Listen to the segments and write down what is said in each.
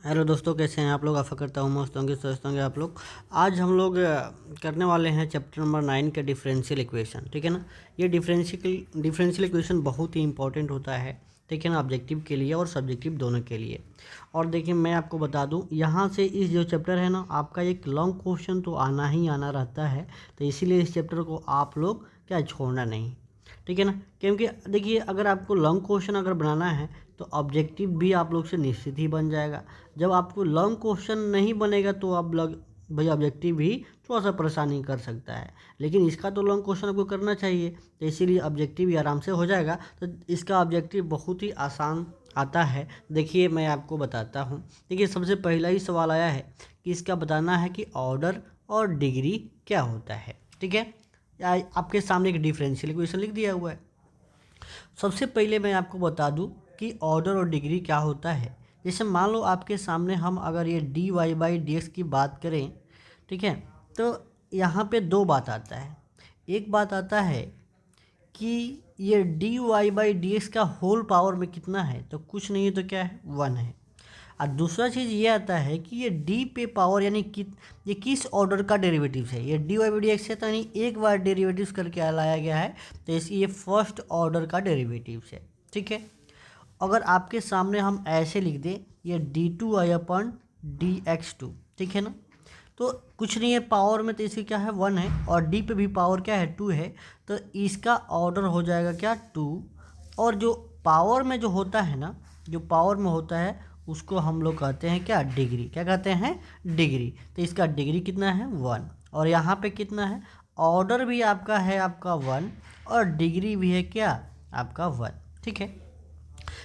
Hello दोस्तों, कैसे हैं आप लोग। आशा करता हूँ मस्त होंगे, स्वस्थ होंगे आप लोग। आज हम लोग करने वाले हैं चैप्टर नंबर 9 के डिफरेंशियल इक्वेशन। ठीक है ना। ये डिफरेंशियल इक्वेशन बहुत ही इंपॉर्टेंट होता है, ठीक है ना, ऑब्जेक्टिव के लिए और सब्जेक्टिव दोनों के लिए। और देखिए, मैं आपको बता दूं, यहाँ से इस जो चैप्टर है ना, आपका एक लॉन्ग क्वेश्चन तो आना ही आना रहता है। तो इसीलिए इस चैप्टर को आप लोग क्या छोड़ना नहीं, ठीक है ना। क्योंकि देखिए, अगर आपको लॉन्ग क्वेश्चन अगर बनाना है तो ऑब्जेक्टिव भी आप लोग से निश्चित ही बन जाएगा। जब आपको लॉन्ग क्वेश्चन नहीं बनेगा तो आप लोग भाई ऑब्जेक्टिव भी थोड़ा सा परेशानी कर सकता है, लेकिन इसका तो लॉन्ग क्वेश्चन आपको करना चाहिए, तो इसीलिए ऑब्जेक्टिव भी आराम से हो जाएगा। तो इसका ऑब्जेक्टिव बहुत ही आसान आता है। देखिए, मैं आपको बताता हूँ। देखिए, सबसे पहला ही सवाल आया है कि इसका बताना है कि ऑर्डर और डिग्री क्या होता है। ठीक है, आपके सामने एक डिफरेंशियल इक्वेशन लिख दिया हुआ है। सबसे पहले मैं आपको बता दूं कि ऑर्डर और डिग्री क्या होता है। जैसे मान लो आपके सामने हम अगर ये d y by d x की बात करें, ठीक है, तो यहाँ पे दो बात आता है। एक बात आता है कि ये d y by d x का होल पावर में कितना है, तो कुछ नहीं है, तो क्या है, 1 है। और दूसरा चीज़ ये आता है कि ये डी पे पावर यानी कि ये किस ऑर्डर का डेरिवेटिव है। ये d y by d x है, तो यानी एक बार डेरिवेटिव करके लाया गया है, तो इसकी ये फर्स्ट ऑर्डर का डेरिवेटिव है। ठीक है, अगर आपके सामने हम ऐसे लिख दें, ये d two y upon d x two, ठीक है ना, तो कुछ नहीं है, पावर में तो इसकी क्या है, 1 है, और डी पे भी पावर क्या है, 2 है, तो इसका ऑर्डर हो जाएगा क्या, 2। और जो पावर में जो होता है ना, जो पावर में होता है उसको हम लोग कहते हैं क्या, डिग्री। क्या कहते हैं, डिग्री। तो इसका डिग्री कितना है, 1। और यहाँ पे कितना है, ऑर्डर भी आपका है, आपका 1, और डिग्री भी है क्या, आपका 1। ठीक है,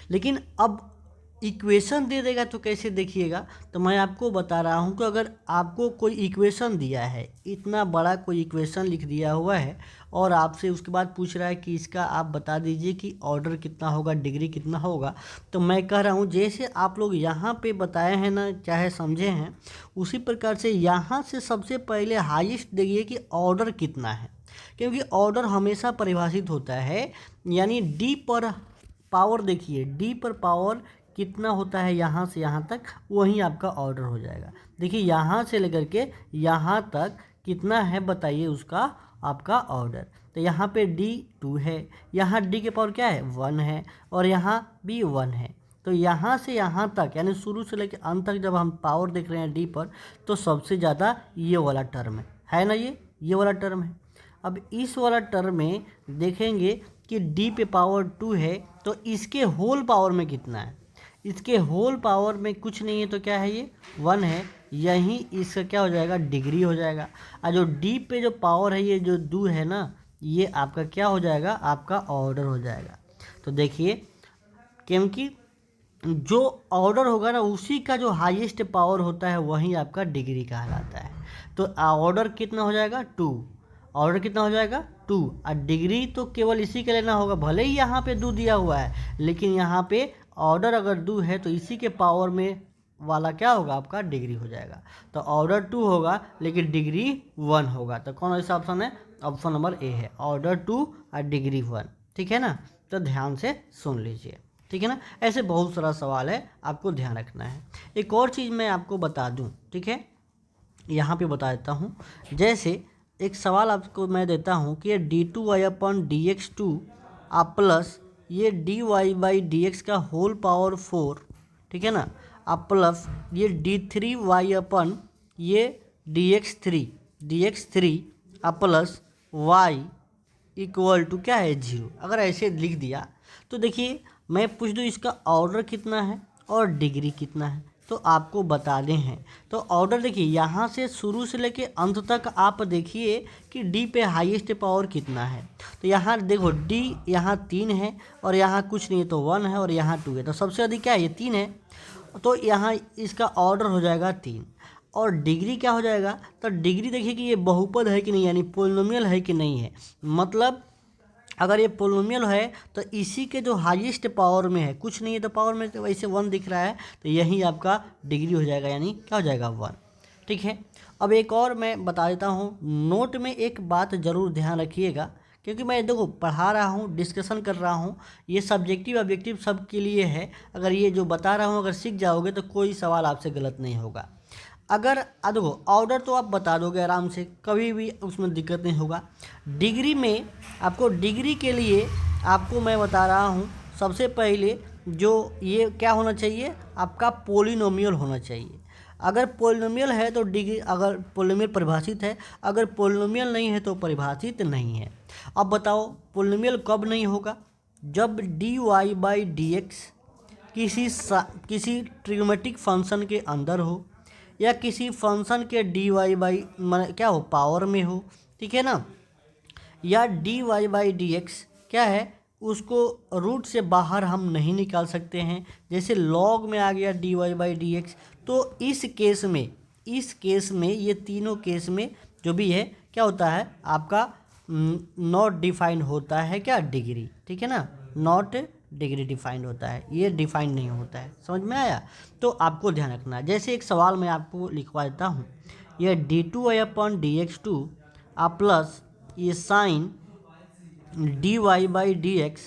लेकिन अब इक्वेशन दे देगा तो कैसे, देखिएगा। तो मैं आपको बता रहा हूँ कि अगर आपको कोई इक्वेशन दिया है, इतना बड़ा कोई इक्वेशन लिख दिया हुआ है, और आपसे उसके बाद पूछ रहा है कि इसका आप बता दीजिए कि ऑर्डर कितना होगा, डिग्री कितना होगा, तो मैं कह रहा हूँ जैसे आप लोग यहाँ पे बताए हैं ना, चाहे समझे हैं, उसी प्रकार से यहाँ से सबसे पहले हाईएस्ट देखिए कि ऑर्डर कितना है। क्योंकि ऑर्डर हमेशा परिभाषित होता है, यानी डी पर पावर, देखिए डी पर पावर कितना होता है यहाँ से यहाँ तक, वहीं आपका ऑर्डर हो जाएगा। देखिए, यहाँ से लेकर के यहाँ तक कितना है बताइए, उसका आपका ऑर्डर। तो यहाँ पे डी 2 है, यहाँ डी के पावर क्या है, 1 है, और यहाँ भी 1 है। तो यहाँ से यहाँ तक यानी शुरू से लेकर अंत तक जब हम पावर देख रहे हैं डी पर, तो सबसे ज़्यादा ये वाला टर्म है ना, ये वाला टर्म है। अब इस वाला टर्म में देखेंगे कि डी पे पावर 2 है, तो इसके होल पावर में कितना है, इसके होल पावर में कुछ नहीं है, तो क्या है, ये 1 है। यहीं इसका क्या हो जाएगा, डिग्री हो जाएगा। और जो डी पे जो पावर है, ये जो 2 है ना, ये आपका क्या हो जाएगा, आपका ऑर्डर हो जाएगा। तो देखिए, क्योंकि जो ऑर्डर होगा ना, उसी का जो हाईएस्ट पावर होता है वही आपका डिग्री कहलाता है। तो ऑर्डर कितना हो जाएगा, 2। ऑर्डर कितना हो जाएगा, 2। और डिग्री तो केवल इसी के लेना होगा, भले ही यहाँ पे 2 दिया हुआ है, लेकिन यहाँ पे ऑर्डर अगर 2 है तो इसी के पावर में वाला क्या होगा, आपका डिग्री हो जाएगा। तो ऑर्डर 2 होगा लेकिन डिग्री 1 होगा। तो कौन सा ऑप्शन है, ऑप्शन नंबर ए है, ऑर्डर 2 और डिग्री 1। ठीक है ना, तो ध्यान से सुन लीजिए। ठीक है ना, ऐसे बहुत सारा सवाल है, आपको ध्यान रखना है। एक और चीज़ मैं आपको बता दूं, ठीक है, यहाँ पे बता देता हूँ। जैसे एक सवाल आपको मैं देता हूँ कि ये d two y upon d x two आप प्लस ये d y by d x का होल पावर 4, ठीक है ना, आप प्लस ये डी थ्री वाई अपन ये डी एक्स थ्री आप प्लस वाई इक्वल टू क्या है, 0। अगर ऐसे लिख दिया तो देखिए, मैं पूछ दूँ इसका ऑर्डर कितना है और डिग्री कितना है, तो आपको बता दें हैं। तो ऑर्डर देखिए, यहाँ से शुरू से लेके अंत तक आप देखिए कि डी पे हाईएस्ट पावर कितना है। तो यहाँ देखो, डी यहाँ 3 है, और यहाँ कुछ नहीं है तो 1 है, और यहाँ 2 है, तो सबसे अधिक क्या है, ये 3 है। तो यहाँ इसका ऑर्डर हो जाएगा 3। और डिग्री क्या हो जाएगा, तो डिग्री देखिए कि ये बहुपद है कि नहीं, यानी पोलिनोमियल है कि नहीं है। मतलब अगर ये पोलिनोमियल है तो इसी के जो हाईएस्ट पावर में है, कुछ नहीं है तो पावर में तो वैसे 1 दिख रहा है, तो यही आपका डिग्री हो जाएगा, यानी क्या हो जाएगा, 1। ठीक है, अब एक और मैं बता देता हूँ। नोट में एक बात ज़रूर ध्यान रखिएगा, क्योंकि मैं देखो पढ़ा रहा हूँ, डिस्कशन कर रहा हूँ, ये सब्जेक्टिव ऑब्जेक्टिव सब के लिए है। अगर ये जो बता रहा हूँ अगर सीख जाओगे तो कोई सवाल आपसे गलत नहीं होगा। अगर देखो ऑर्डर तो आप बता दोगे आराम से, कभी भी उसमें दिक्कत नहीं होगा। डिग्री में आपको, डिग्री के लिए आपको मैं बता रहा हूँ, सबसे पहले जो ये क्या होना चाहिए, आपका पोलिनोमियल होना चाहिए। अगर पोलिनोमियल है तो डिग्री, अगर पोलिनोमियल परिभाषित है, अगर पोलिनोमियल नहीं है तो परिभाषित नहीं है। अब बताओ पोलिनोमियल कब नहीं होगा, जब dy/dx किसी ट्रिग्नोमेट्रिक फंक्शन के अंदर हो, या किसी फंक्शन के क्या हो, पावर में हो, ठीक है ना, या dy/dx क्या है, उसको रूट से बाहर हम नहीं निकाल सकते हैं, जैसे लॉग में आ गया dy/dx। तो इस केस में ये तीनों केस में जो भी है क्या होता है, आपका नॉट डिफाइंड होता है क्या, डिग्री, ठीक है ना, नॉट डिग्री डिफाइंड होता है, ये डिफाइंड नहीं होता है। समझ में आया? तो आपको ध्यान रखना है। जैसे एक सवाल मैं आपको लिखवा देता हूँ, यह d2y/dx2 आप प्लस ये साइन dy/dx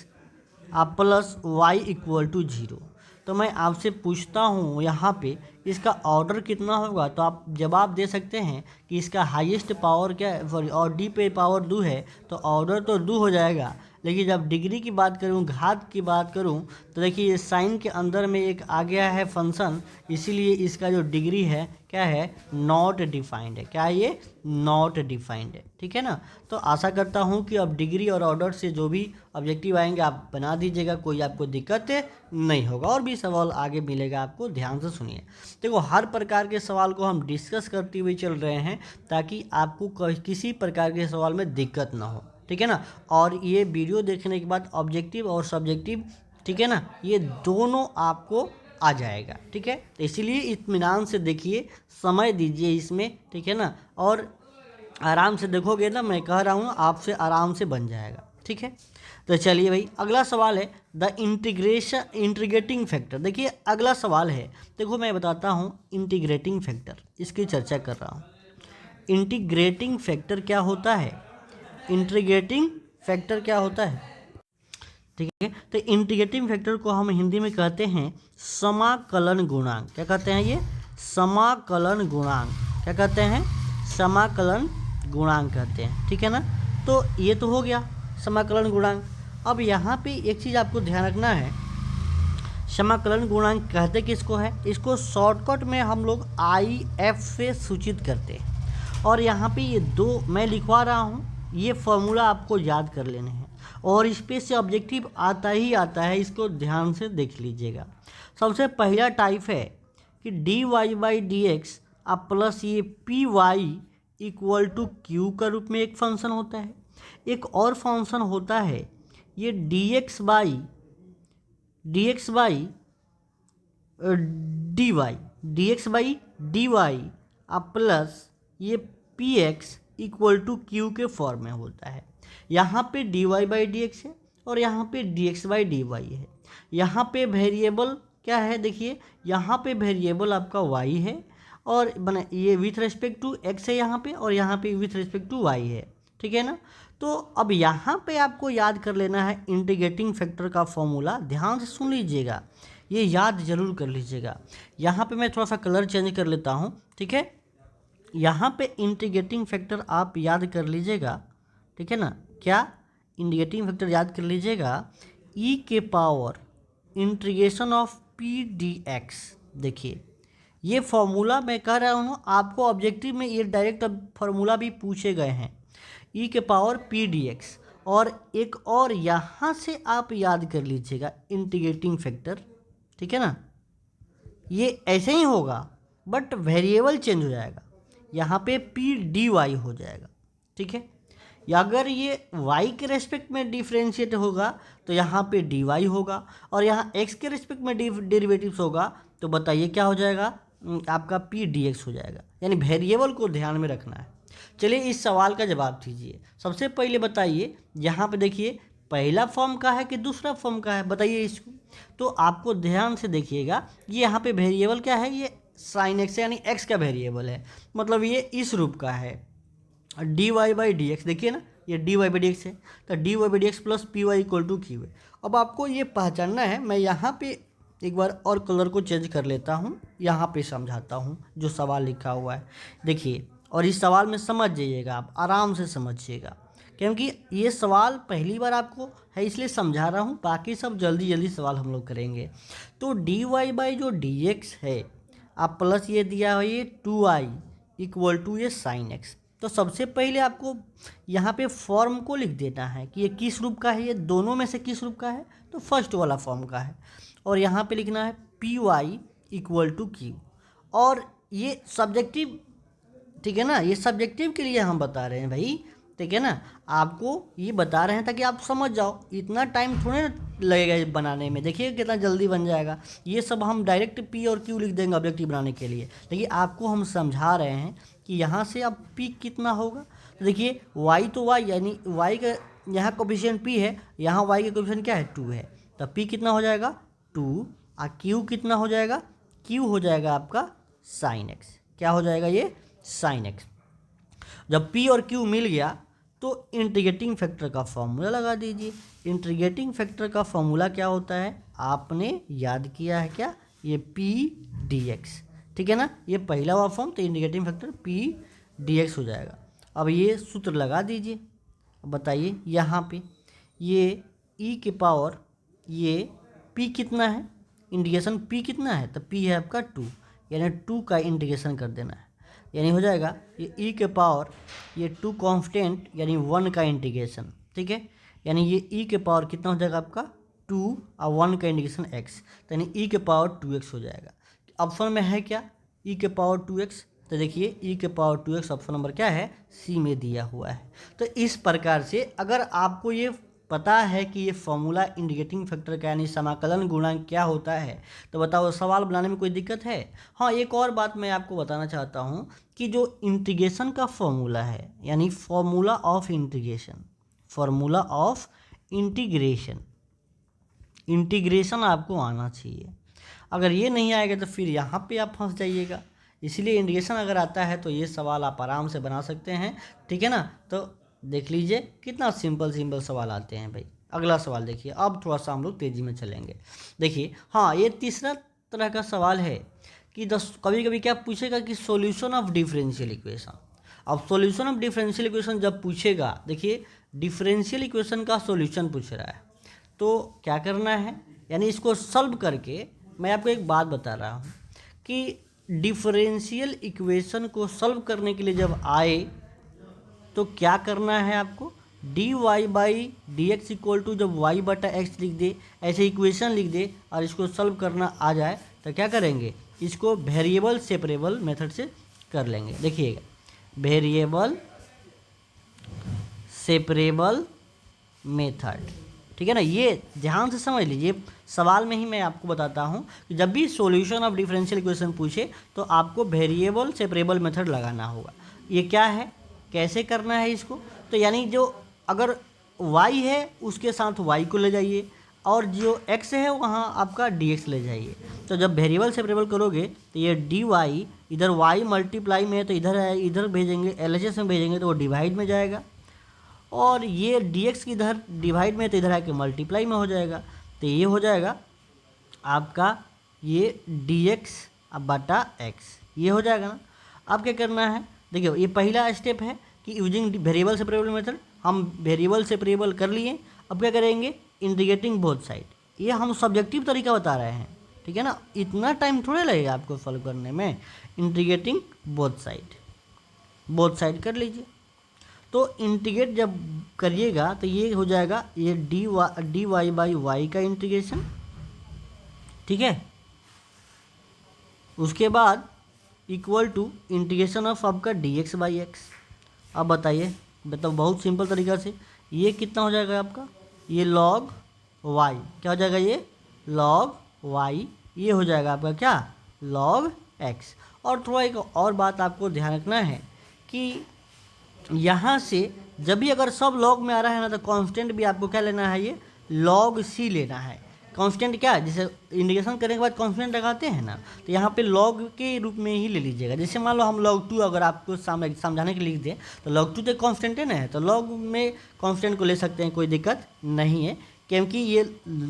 आप प्लस y = 0। तो मैं आपसे पूछता हूँ यहाँ पे इसका ऑर्डर कितना होगा, तो आप जवाब दे सकते हैं कि इसका हाईएस्ट पावर क्या है, सॉरी, और डी पे पावर 2 है तो ऑर्डर तो 2 हो जाएगा। लेकिन जब डिग्री की बात करूँ, घात की बात करूँ, तो देखिए ये साइन के अंदर में एक आ गया है फंक्शन, इसीलिए इसका जो डिग्री है क्या है, नॉट डिफाइंड है। क्या है ये, नॉट डिफाइंड है, ठीक है ना। तो आशा करता हूँ कि अब डिग्री और ऑर्डर से जो भी ऑब्जेक्टिव आएंगे आप बना दीजिएगा, कोई आपको दिक्कत नहीं होगा। और भी सवाल आगे मिलेगा आपको, ध्यान से सुनिए। देखो हर प्रकार के सवाल को हम डिस्कस करते हुए चल रहे हैं ताकि आपको किसी प्रकार के सवाल में दिक्कत ना हो, ठीक है ना। और ये वीडियो देखने के बाद ऑब्जेक्टिव और सब्जेक्टिव, ठीक है ना, ये दोनों आपको आ जाएगा, ठीक है। तो इसीलिए इत्मीनान से देखिए, समय दीजिए इसमें, ठीक है ना, और आराम से देखोगे ना, मैं कह रहा हूँ ना, आपसे आराम से बन जाएगा, ठीक है। तो चलिए भाई, अगला सवाल है द इंटीग्रेटिंग फैक्टर। देखिए अगला सवाल है, देखो मैं बताता हूँ इंटीग्रेटिंग फैक्टर, इसकी चर्चा कर रहा हूँ। इंटीग्रेटिंग फैक्टर क्या होता है, इंटीग्रेटिंग फैक्टर क्या होता है, ठीक है। तो इंटीग्रेटिंग फैक्टर को हम हिंदी में कहते हैं समाकलन गुणांक। क्या कहते हैं ये, समाकलन गुणांक। क्या कहते हैं, समाकलन गुणांक कहते हैं, ठीक है ना। तो ये तो हो गया समाकलन गुणांक। अब यहाँ पे एक चीज़ आपको ध्यान रखना है, समाकलन गुणांक कहते किसको है, इसको शॉर्टकट में हम लोग IF से सूचित करते हैं। और यहाँ पे ये दो मैं लिखवा रहा हूँ, ये फॉर्मूला आपको याद कर लेने हैं, और इस पे से ऑब्जेक्टिव आता ही आता है, इसको ध्यान से देख लीजिएगा। सबसे पहला टाइप है कि dy/dx अब प्लस ये py = q का रूप में एक फंक्शन होता है। एक और फंक्शन होता है ये dx/dy अब प्लस ये px = q के फॉर्म में होता है। यहाँ पे dy/dx है और यहाँ पे dx/dy है। यहाँ पे वेरिएबल क्या है, देखिए यहाँ पे वेरिएबल आपका y है, और बने ये विथ रिस्पेक्ट टू x है यहाँ पे, और यहाँ पे विथ रिस्पेक्ट टू y है, ठीक है ना। तो अब यहाँ पे आपको याद कर लेना है इंटीग्रेटिंग फैक्टर का फॉर्मूला। ध्यान से सुन लीजिएगा, ये याद जरूर कर लीजिएगा। यहाँ पे मैं थोड़ा सा कलर चेंज कर लेता हूँ, ठीक है। यहाँ पे इंटीग्रेटिंग फैक्टर आप याद कर लीजिएगा, ठीक है ना। क्या, इंटीग्रेटिंग फैक्टर याद कर लीजिएगा, e के पावर इंटीग्रेशन ऑफ p/dx। देखिए ये फॉर्मूला मैं कह रहा हूँ आपको, ऑब्जेक्टिव में ये डायरेक्ट फार्मूला भी पूछे गए हैं, e के पावर p/dx। और एक और यहाँ से आप याद कर लीजिएगा इंटीग्रेटिंग फैक्टर, ठीक है ना। ये ऐसे ही होगा बट वेरिएबल चेंज हो जाएगा, यहाँ पे p/dy हो जाएगा, ठीक है। या अगर ये y के रेस्पेक्ट में डिफ्रेंशिएट होगा तो यहाँ पे dy होगा, और यहाँ x के रेस्पेक्ट में डेरिवेटिव्स होगा तो बताइए क्या हो जाएगा, आपका p/dx हो जाएगा। यानी वेरिएबल को ध्यान में रखना है। चलिए इस सवाल का जवाब दीजिए। सबसे पहले बताइए, यहाँ पे देखिए पहला फॉर्म का है कि दूसरा फॉर्म का है, बताइए इसको। तो आपको ध्यान से देखिएगा, ये यहाँ पे वेरिएबल क्या है, ये sin x यानी x का वेरिएबल है, मतलब ये इस रूप का है dy/dx। देखिए ना ये d y by d x है, तो d y by d x plus p y equal to q है। अब आपको ये पहचानना है, मैं यहाँ पे एक बार और कलर को चेंज कर लेता हूँ, यहाँ पे समझाता हूँ जो सवाल लिखा हुआ है। देखिए, और इस सवाल में समझ जाइएगा, आप आराम से समझिएगा, क्योंकि ये सवाल पहली बार आपको है इसलिए समझा रहा हूँ, बाकी सब जल्दी जल्दी सवाल हम लोग करेंगे। तो डी वाई बाई जो डी एक्स है, आप प्लस ये दिया है ये 2i इक्वल टू ये साइन एक्स। तो सबसे पहले आपको यहाँ पे फॉर्म को लिख देना है कि ये किस रूप का है, ये दोनों में से किस रूप का है, तो फर्स्ट वाला फॉर्म का है। और यहाँ पे लिखना है p y equal to q, और ये सब्जेक्टिव, ठीक है ना, ये सब्जेक्टिव के लिए हम बता रहे हैं भाई, ठीक है ना, आपको ये बता रहे हैं ताकि आप समझ जाओ, इतना टाइम थोड़े लगेगा ये बनाने में, देखिए कितना जल्दी बन जाएगा। ये सब हम डायरेक्ट पी और क्यू लिख देंगे ऑब्जेक्टिव बनाने के लिए, देखिए आपको हम समझा रहे हैं कि यहाँ से अब पी कितना होगा। तो देखिए वाई तो वाई, यानी वाई का यहाँ कोफिशिएंट पी है, यहाँ वाई का कोफिशिएंट क्या है 2 है, तो पी कितना हो जाएगा 2, और क्यू कितना हो जाएगा, क्यू हो जाएगा आपका साइन एक्स। क्या हो जाएगा ये साइन एक्स। जब P और Q मिल गया तो इंटीग्रेटिंग फैक्टर का फॉर्मूला लगा दीजिए। इंटीग्रेटिंग फैक्टर का फॉर्मूला क्या होता है, आपने याद किया है क्या, ये P dx, ठीक है ना, ये पहला वाला फॉर्म, तो इंटीग्रेटिंग फैक्टर P dx हो जाएगा। अब ये सूत्र लगा दीजिए, बताइए यहाँ पे ये e के पावर ये P कितना है, इंटीग्रेशन P कितना है, तो P है आपका 2, यानी 2 का इंटीग्रेशन कर देना है, यानी हो जाएगा ये e के पावर ये 2 कांस्टेंट यानी 1 का इंटीग्रेशन, ठीक है, यानी ये e के पावर कितना हो जाएगा आपका 2 और 1 का इंटीग्रेशन x, तो यानी e के पावर 2x हो जाएगा। ऑप्शन में है क्या e के पावर 2x, तो देखिए e के पावर 2x ऑप्शन नंबर क्या है, सी में दिया हुआ है। तो इस प्रकार से अगर आपको ये पता है कि ये फॉर्मूला इंटीग्रेटिंग फैक्टर का यानी समाकलन गुणांक क्या होता है, तो बताओ सवाल बनाने में कोई दिक्कत है। हाँ, एक और बात मैं आपको बताना चाहता हूँ कि जो इंटीग्रेशन का फॉर्मूला है, यानी formula of integration, formula of integration आपको आना चाहिए। अगर ये नहीं आएगा तो फिर यहाँ पे आप फंस जाइएगा, इसलिए इंटीग्रेशन अगर आता है तो ये सवाल आप आराम से बना सकते हैं, ठीक है ना। तो देख लीजिए कितना सिंपल सवाल आते हैं भाई। अगला सवाल देखिए, अब थोड़ा सा हम लोग तेज़ी में चलेंगे। देखिए हाँ, ये तीसरा तरह का सवाल है कि कभी कभी क्या पूछेगा कि सॉल्यूशन ऑफ डिफरेंशियल इक्वेशन। अब सॉल्यूशन ऑफ डिफरेंशियल इक्वेशन जब पूछेगा, देखिए डिफरेंशियल इक्वेशन का सॉल्यूशन पूछ रहा है, तो क्या करना है, यानी इसको सॉल्व करके मैं आपको एक बात बता रहा हूँ कि डिफरेंशियल इक्वेशन को सॉल्व करने के लिए जब आए तो क्या करना है आपको, d y by d x equal to जब वाई बटा एक्स लिख दे, ऐसे इक्वेशन लिख दे और इसको सॉल्व करना आ जाए तो क्या करेंगे, इसको वेरिएबल सेपरेबल मेथड से कर लेंगे। देखिएगा वेरिएबल सेपरेबल मेथड, ठीक है ना, ये ध्यान से समझ लीजिए। सवाल में ही मैं आपको बताता हूँ कि जब भी सॉल्यूशन ऑफ डिफरेंशियल इक्वेशन पूछे तो आपको वेरिएबल सेपरेबल मेथड लगाना होगा। ये क्या है, कैसे करना है इसको, तो यानी जो अगर y है उसके साथ y को ले जाइए और जो x है वहाँ आपका dx ले जाइए। तो जब वेरिएबल सेपरेबल करोगे तो ये dy इधर y मल्टीप्लाई में है तो इधर है, इधर भेजेंगे LHS में भेजेंगे तो वो डिवाइड में जाएगा, और ये dx इधर डिवाइड में तो इधर आके मल्टीप्लाई में हो जाएगा। तो ये हो जाएगा आपका ये dx बटा x, ये हो जाएगा ना। अब क्या करना है, देखिए ये पहला स्टेप है कि यूजिंग वेरिएबल सेपरेबल मेथड, हम वेरिएबल सेपरेबल कर लिए। अब क्या करेंगे, इंटीग्रेटिंग बोथ साइड, ये हम सब्जेक्टिव तरीका बता रहे हैं, ठीक है ना, इतना टाइम थोड़े लगेगा आपको सॉल्व करने में। इंटीग्रेटिंग बोथ साइड कर लीजिए। तो इंटीग्रेट जब करिएगा तो ये हो जाएगा ये डी वाई बाई वाई का इंटीग्रेशन, ठीक है। उसके बाद इक्वल टू इंटीग्रेशन ऑफ आपका डी एक्स बाई एक्स। अब बताइए, बहुत सिंपल तरीका से ये कितना हो जाएगा आपका, ये लॉग वाई, क्या हो जाएगा, ये लॉग वाई, ये हो जाएगा आपका क्या, लॉग एक्स। और थोड़ा एक और बात आपको ध्यान रखना है कि यहाँ से जब भी अगर सब लॉग में आ रहा है ना तो कांस्टेंट भी आपको क्या लेना है, ये लॉग सी लेना है। कांस्टेंट क्या है, जैसे इंटीग्रेशन करने के बाद कांस्टेंट लगाते हैं ना, तो यहाँ पे लॉग के रूप में ही ले लीजिएगा। जैसे मान लो हम log 2 अगर आपको समझाने के लिए लिख दें तो log 2 तो कांस्टेंट है ना, तो log में कांस्टेंट को ले सकते हैं, कोई दिक्कत नहीं है। क्योंकि ये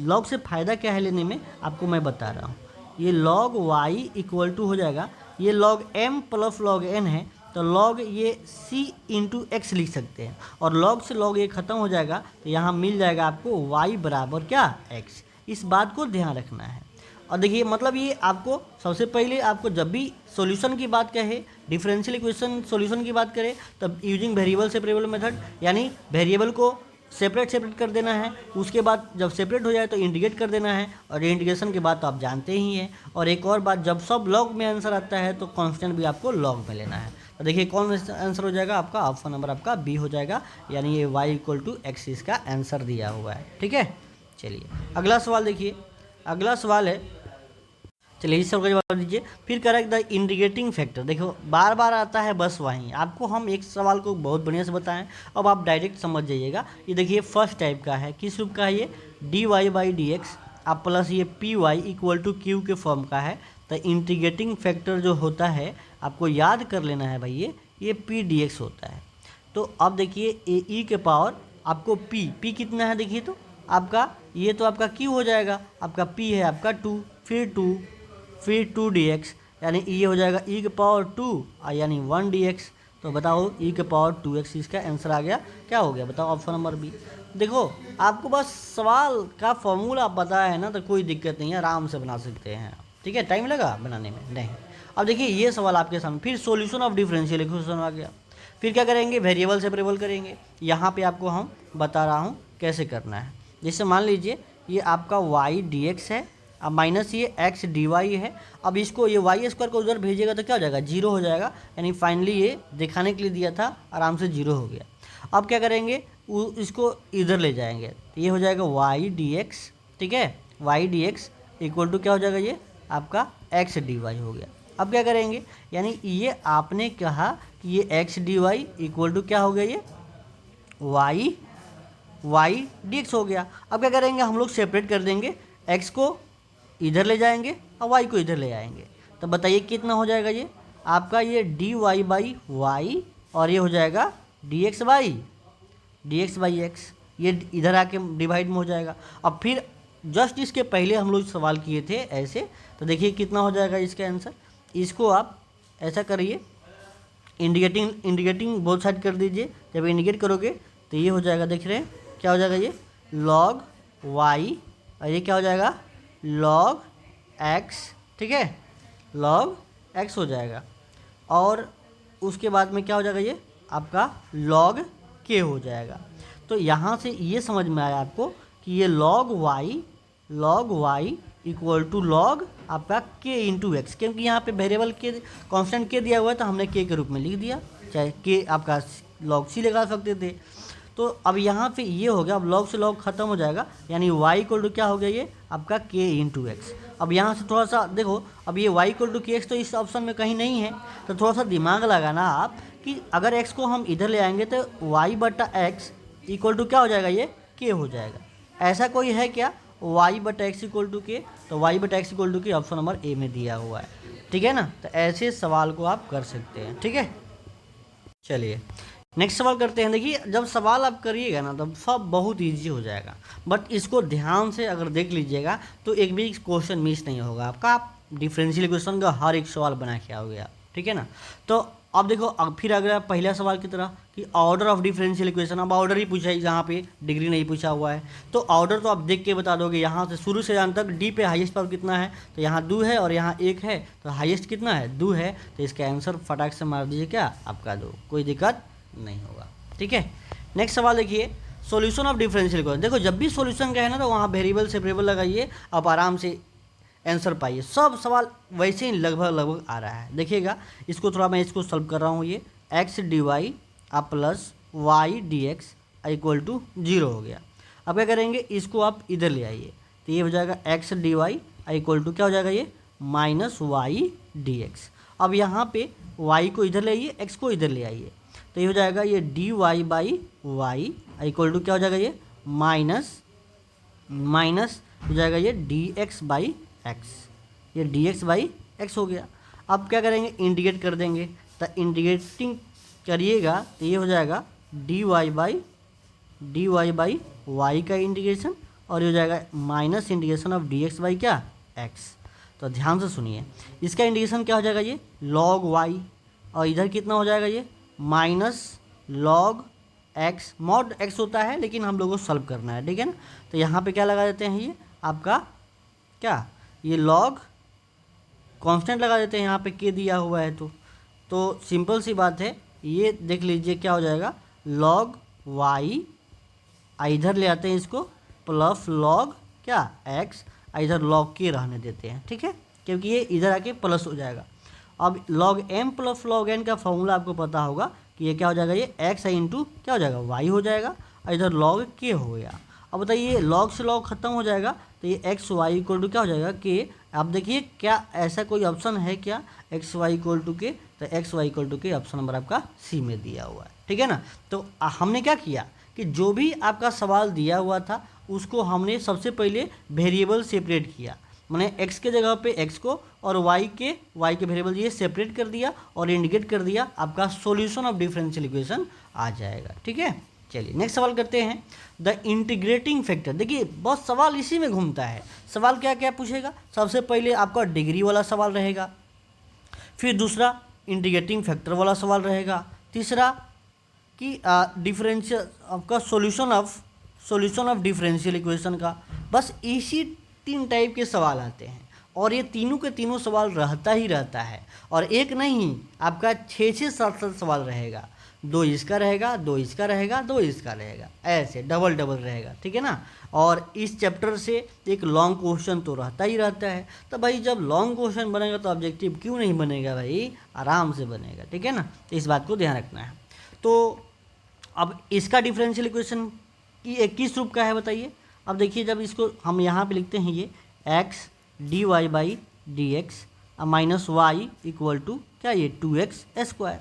log से फ़ायदा क्या है लेने में, आपको मैं बता रहा हूँ। ये log y इक्वल टू हो जाएगा, ये log m plus log n है, तो log ये c इंटू एक्स लिख सकते हैं, और log से log ये ख़त्म हो जाएगा, तो यहाँ मिल जाएगा आपको y बराबर क्या, x। इस बात को ध्यान रखना है। और देखिए मतलब ये आपको सबसे पहले आपको जब भी सॉल्यूशन की बात कहे, डिफरेंशियल इक्वेशन सॉल्यूशन की बात करें, तब यूजिंग वेरिएबल सेपरेबल मेथड, यानी वेरिएबल को सेपरेट कर देना है, उसके बाद जब सेपरेट हो जाए तो इंटीग्रेट कर देना है, और इंटीग्रेशन के बाद तो आप जानते ही हैं। और एक और बात, जब सब लॉग में आंसर आता है तो कांस्टेंट भी आपको लॉग में लेना है। तो देखिए कौन आंसर हो जाएगा आपका, ऑप्शन नंबर आपका बी हो जाएगा, यानी ये y इक्वल टू एक्स इसका आंसर दिया हुआ है। ठीक है, चलिए अगला सवाल देखिए। अगला सवाल है, चलिए इस सवाल का जवाब दीजिए। फिर कह रहा है द इंटीग्रेटिंग फैक्टर, देखो बार बार आता है बस वहीं, आपको हम एक सवाल को बहुत बढ़िया से बताएं, अब आप डायरेक्ट समझ जाइएगा। ये देखिए फर्स्ट टाइप का है, किस रूप का है ये, d y by d x आप प्लस ये p y equal to q के फॉर्म का है। तो इंटीग्रेटिंग फैक्टर जो होता है आपको याद कर लेना है भाई, ये पी डी एक्स होता है। तो अब देखिए ए ई के पावर आपको पी कितना है, देखिए तो आपका ये तो आपका क्यू हो जाएगा, आपका पी है आपका 2, फिर 2 dx, यानी ये हो जाएगा e के पावर 2 यानी 1 dx। तो बताओ e के पावर 2x इसका आंसर आ गया, क्या हो गया बताओ, ऑप्शन नंबर बी। देखो आपको बस सवाल का फॉर्मूला पता है ना, तो कोई दिक्कत नहीं है, आराम से बना सकते हैं। ठीक है, टाइम लगा बनाने में नहीं। अब देखिए ये सवाल आपके सामने, फिर सॉल्यूशन ऑफ डिफरेंशियल इक्वेशन आ गया। फिर क्या करेंगे, वेरिएबल सेपरेबल करेंगे। यहाँ पे आपको हम बता रहा हूँ कैसे करना है। जैसे मान लीजिए ये आपका y dx है, अब माइनस ये x dy है। अब इसको ये y स्क्वायर को उधर भेजिएगा तो क्या हो जाएगा, 0 हो जाएगा, यानी फाइनली ये दिखाने के लिए दिया था, आराम से 0 हो गया। अब क्या करेंगे, इसको इधर ले जाएंगे, तो ये हो जाएगा y dx। ठीक है, y dx इक्वल टू क्या हो जाएगा, ये आपका x dy हो गया। अब क्या करेंगे, यानी ये आपने कहा कि ये x dy इक्वल टू क्या हो गया, ये y dx हो गया। अब क्या करेंगे, हम लोग सेपरेट कर देंगे, x को इधर ले जाएंगे और y को इधर ले आएंगे। तो बताइए कितना हो जाएगा, ये आपका ये dy बाई वाई, और ये हो जाएगा dx बाई x, ये इधर आके डिवाइड में हो जाएगा। अब फिर जस्ट इसके पहले हम लोग सवाल किए थे ऐसे, तो देखिए कितना हो जाएगा इसका आंसर। इसको आप ऐसा करिए, इंडिकेटिंग बोथ साइड कर दीजिए। जब इंडिकेट करोगे तो ये हो जाएगा, देख रहे हैं क्या हो जाएगा, ये log y, और ये क्या हो जाएगा log x। ठीक है, log x हो जाएगा, और उसके बाद में क्या हो जाएगा, ये आपका log k हो जाएगा। तो यहाँ से ये समझ में आया आपको कि ये log y equal to log आपका k इंटू एक्स, क्योंकि यहाँ पे वेरिएबल के कांस्टेंट k दिया हुआ है, तो हमने k के रूप में लिख दिया, चाहे k आपका log c लगा सकते थे। तो अब यहाँ पे ये हो गया, अब log से log खत्म हो जाएगा, यानी y इक्वल टू क्या हो गया, ये आपका k इंटू एक्स। अब यहाँ से थोड़ा सा देखो, अब ये y इक्वल टू के एक्स तो इस ऑप्शन में कहीं नहीं है, तो थोड़ा सा दिमाग लगाना आप कि अगर x को हम इधर ले आएंगे तो y बटा एक्स इक्वल टू क्या हो जाएगा, ये k हो जाएगा। ऐसा कोई है क्या, y बटा एक्स इक्वल टू के, तो y बटा एक्स इक्वल टू के ऑप्शन नंबर ए में दिया हुआ है। ठीक है ना, तो ऐसे सवाल को आप कर सकते हैं। ठीक है, चलिए नेक्स्ट सवाल करते हैं। देखिए जब सवाल आप करिएगा ना तब सब बहुत इजी हो जाएगा, बट इसको ध्यान से अगर देख लीजिएगा तो एक भी क्वेश्चन मिस नहीं होगा आपका, आप डिफरेंशियल इक्वेशन का हर एक सवाल बना के आओगे आप। ठीक है ना, तो अब देखो, अब फिर अगर पहला सवाल की तरह कि ऑर्डर ऑफ डिफरेंशियल इक्वेशन, अब ऑर्डर ही पूछा है, यहाँ पे डिग्री नहीं पूछा हुआ है, तो ऑर्डर तो आप देख के बता दोगे। यहाँ से शुरू से अंत तक डी पे हाईएस्ट पावर कितना है, तो यहाँ 2 है और यहाँ 1 है, तो हाईएस्ट कितना है, 2 है, तो इसका आंसर फटाक से मार दीजिए क्या, आपका 2, कोई दिक्कत नहीं होगा। ठीक है, नेक्स्ट सवाल देखिए, सॉल्यूशन ऑफ डिफरेंशियल इक्वेशन। देखो जब भी सॉल्यूशन का है ना, तो वहाँ वेरिएबल सेपरेबल लगाइए, आप आराम से आंसर पाइए। सब सवाल वैसे ही लगभग आ रहा है। देखिएगा इसको थोड़ा मैं इसको सॉल्व कर रहा हूँ, ये x dy आप plus y dx equal to 0 हो गया। अब क्या करेंगे, इसको आप इधर ले आइए, तो ये हो जाएगा x dy इक्वल टू क्या हो जाएगा, ये माइनस y dx। अब यहाँ पे y को इधर ले आइए, x को इधर ले आइए, तो ये हो जाएगा ये dy by y equal to क्या हो जाएगा, ये माइनस हो जाएगा ये डी एक्स बाई एक्स, ये डी एक्स बाई एक्स हो गया। अब क्या करेंगे, इंटीग्रेट कर देंगे, तो इंटीग्रेटिंग करिएगा तो ये हो जाएगा डी वाई बाई वाई का इंटीग्रेशन, और ये हो जाएगा minus integration of D x by क्या एक्स। तो ध्यान से सुनिए, इसका इंटीग्रेशन क्या हो जाएगा, ये लॉग वाई, और इधर कितना हो जाएगा ये minus log x. Mod x होता है लेकिन हम लोगों को सॉल्व करना है, ठीक है ना। तो यहाँ पे क्या लगा देते हैं, ये आपका क्या, ये लॉग कांस्टेंट लगा देते हैं, यहाँ पे के दिया हुआ है तो सिंपल सी बात है, ये देख लीजिए क्या हो जाएगा, लॉग वाई, इधर ले आते हैं इसको प्लस लॉग क्या एक्स, इधर लॉग के रहने देते हैं, ठीक है, क्योंकि ये इधर आके प्लस हो जाएगा। अब log m plus log n का फॉर्मूला आपको पता होगा कि ये क्या हो जाएगा, ये एक्स इंटू क्या हो जाएगा वाई हो जाएगा, और इधर लॉग के हो गया। अब बताइए लॉग से लॉग खत्म हो जाएगा तो ये एक्स वाई इक्वल टू क्या हो जाएगा के। आप देखिए क्या ऐसा कोई ऑप्शन है क्या एक्स वाई इक्वल टू के, तो एक्स वाई इक्वल टू के ऑप्शन नंबर आपका सी में दिया हुआ है, ठीक है ना। तो हमने क्या किया कि जो भी आपका सवाल दिया हुआ था उसको हमने सबसे पहले वेरिएबल सेपरेट किया, मैंने x के जगह पे x को और y के वेरिएबल ये सेपरेट कर दिया और इंडिकेट कर दिया, आपका सॉल्यूशन ऑफ डिफरेंशियल इक्वेशन आ जाएगा, ठीक है। चलिए नेक्स्ट सवाल करते हैं, द इंटीग्रेटिंग फैक्टर। देखिए बहुत सवाल इसी में घूमता है, सवाल क्या क्या पूछेगा, सबसे पहले आपका डिग्री वाला सवाल रहेगा, फिर दूसरा इंटीग्रेटिंग फैक्टर वाला सवाल रहेगा, तीसरा कि डिफरेंशियल आपका सॉल्यूशन ऑफ डिफरेंशियल इक्वेशन का। बस इसी 3 टाइप के सवाल आते हैं और ये तीनों के तीनों सवाल रहता ही रहता है, और एक नहीं आपका 6 7 सवाल रहेगा, 2 इसका रहेगा, 2 इसका रहेगा, 2 इसका रहेगा, ऐसे डबल रहेगा, ठीक है ना। और इस चैप्टर से एक लॉन्ग क्वेश्चन तो रहता ही रहता है, तो भाई जब लॉन्ग क्वेश्चन बनेगा तो ऑब्जेक्टिव क्यों नहीं बनेगा भाई, आराम से बनेगा, ठीक है ना। तो इस बात को ध्यान रखना है। तो अब इसका डिफरेंशियल इक्वेशन की किस रूप का है बताइए। अब देखिए जब इसको हम यहाँ पे लिखते हैं ये x d y by d x minus y equal to क्या, ये 2x स्क्वायर।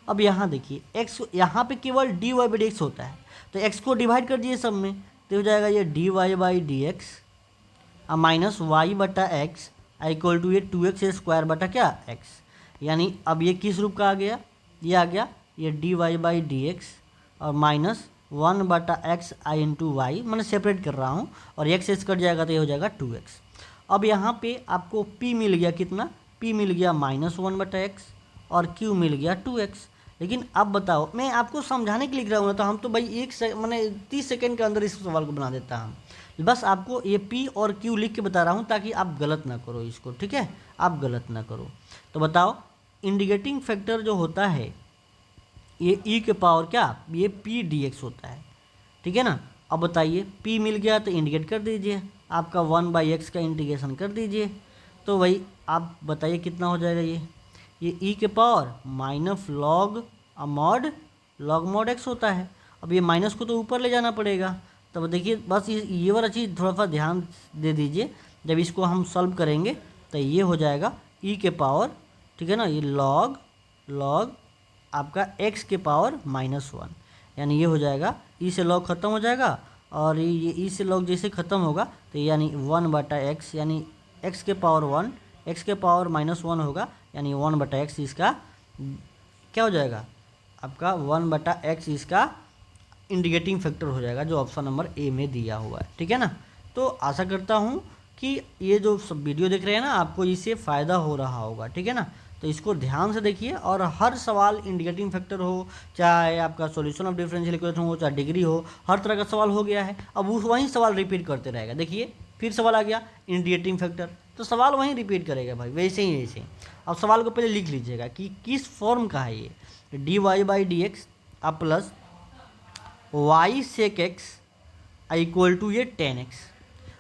अब यहाँ देखिए x यहाँ पे केवल d y by d x होता है, तो x को डिवाइड कर दिए सब में, तो हो जाएगा ये d y by d x minus y बटा एक्स इक्वल टू ये 2x स्क्वायर बटा क्या x। यानी अब ये किस रूप का आ गया, ये आ गया ये d y by d x और माइनस 1 बटा एक्स आई इंटू वाई, मैंने सेपरेट कर रहा हूँ, और एक्स कट जाएगा तो ये हो जाएगा 2x। अब यहाँ पे आपको p मिल गया कितना, p मिल गया -1 बटा एक्स और q मिल गया 2x। लेकिन अब बताओ, मैं आपको समझाने के लिए लिख रहा हूँ ना, तो हम तो भाई मैंने 30 सेकंड के अंदर इस सवाल को बना देता हूँ। बस आपको ये p और q लिख के बता रहा हूँ ताकि आप गलत ना करो इसको, ठीक है, आप गलत ना करो। तो बताओ इंडिकेटिंग फैक्टर जो होता है ये e के पावर क्या, ये p dx होता है, ठीक है ना। अब बताइए p मिल गया तो इंडिकेट कर दीजिए, आपका 1/x का इंटीग्रेशन कर दीजिए, तो भाई आप बताइए कितना हो जाएगा, ये e के power minus log mod x होता है। अब ये माइनस को तो ऊपर ले जाना पड़ेगा, तब देखिए बस ये वाला चीज़ थोड़ा सा ध्यान दे दीजिए, जब इसको हम सॉल्व करेंगे तो ये हो जाएगा e के पावर, ठीक है ना, ये लॉग आपका x के पावर -1, यानी ये हो जाएगा e से लॉग ख़त्म हो जाएगा, और ये e से लॉग जैसे ख़त्म होगा तो यानी 1 बटा एक्स, यानी x के पावर 1, x के पावर -1 होगा, यानी 1 बटा एक्स इसका क्या हो जाएगा, आपका 1 बटा एक्स इसका इंडिकेटिंग फैक्टर हो जाएगा, जो ऑप्शन नंबर ए में दिया हुआ है, ठीक है ना। तो आशा करता हूँ कि ये जो सब वीडियो देख रहे हैं ना, आपको इससे फ़ायदा हो रहा होगा, ठीक है ना। तो इसको ध्यान से देखिए, और हर सवाल इंडिकेटिंग फैक्टर हो, चाहे आपका सॉल्यूशन ऑफ डिफरेंशियल इक्वेशन हो, चाहे डिग्री हो, हर तरह का सवाल हो गया है। अब वही सवाल रिपीट करते रहेगा, देखिए फिर सवाल आ गया इंडिकेटिंग फैक्टर, तो सवाल वहीं रिपीट करेगा भाई, वैसे ही। अब सवाल को पहले लिख लीजिएगा कि किस फॉर्म का है ये, d y by d x अब plus y sec x equal to ये 10x।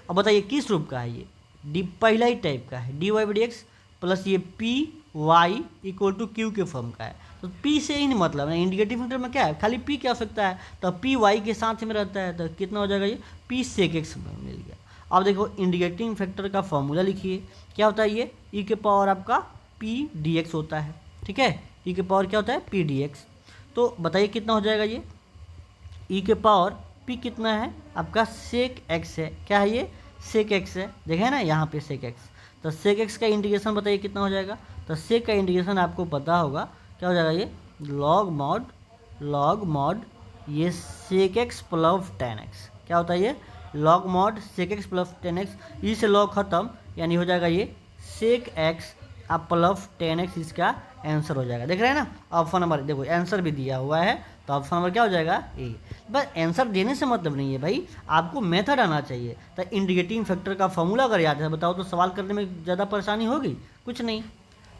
अब बताइए किस रूप का है ये, पहला ही टाइप का है, d y by d x plus ये p y equal to q के फॉर्म का है। तो पी से ही नहीं मतलब है, इंडिकेटिव फैक्टर में क्या है, खाली पी क्या हो सकता है, तो पी वाई के साथ में रहता है, तो कितना हो जाएगा, ये पी सेक एक्स मिल गया। अब देखो इंडिकेटिंग फैक्टर का फॉर्मूला लिखिए, क्या होता है ये, ई के पावर आपका पी डी एक्स होता है, ठीक है, ई के पावर क्या होता है पी डी एक्स। तो बताइए कितना हो जाएगा, ये ई के पावर पी कितना है आपका सेक एक्स है, क्या है ये सेक एक्स है, देखें ना यहाँ पे सेक एक्स, तो सेक एक्स का इंटीग्रेशन बताइए कितना हो जाएगा। तो सेक का इंटीग्रेशन आपको पता होगा क्या हो जाएगा, ये लॉग मॉड ये sec x plus ten x, क्या होता है ये log mod sec x plus ten x, e से लॉग खत्म, यानी हो जाएगा ये सेक एक्स अब प्लस टेन एक्स, इसका आंसर हो जाएगा। देख रहे हैं ना, ऑप्शन नंबर देखो आंसर भी दिया हुआ है, तो ऑप्शन नंबर क्या हो जाएगा ए। बस आंसर देने से मतलब नहीं है भाई, आपको मेथड आना चाहिए। तो इंडिकेटिंग फैक्टर का फॉर्मूला अगर याद है बताओ, तो सवाल करने में ज़्यादा परेशानी होगी कुछ नहीं।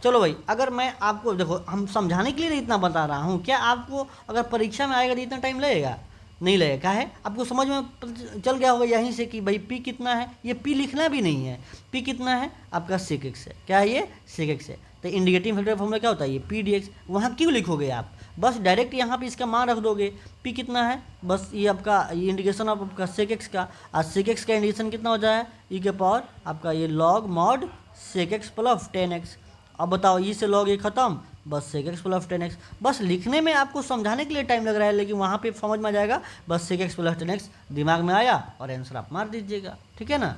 चलो भाई, अगर मैं आपको देखो हम समझाने के लिए इतना बता रहा हूँ, क्या आपको अगर परीक्षा में आएगा तो इतना टाइम लगेगा? नहीं लगेगा। क्या है, आपको समझ में चल गया होगा यहीं से कि भाई पी कितना है, ये पी लिखना भी नहीं है, पी कितना है आपका सेक एक्स है, क्या है ये सेक एक्स है। तो इंडिकेटिंग फैक्टर फॉर्मूला क्या होता है, ये पी डी एक्स। वहाँ क्यों लिखोगे आप, बस डायरेक्ट यहाँ पे इसका मान रख दोगे, पी कितना है, बस ये आपका ये इंडिकेशन ऑफ आपका सेक एक्स का, और सेक एक्स का इंडिकेशन कितना हो जाए ई के पावर आपका ये log mod sec x plus ten x. अब बताओ ई से लॉग ये खत्म, बस sec x plus ten x. बस लिखने में आपको समझाने के लिए टाइम लग रहा है, लेकिन वहाँ पे समझ में आ जाएगा, बस sec x plus ten x दिमाग में आया और आंसर आप मार दीजिएगा, ठीक है ना,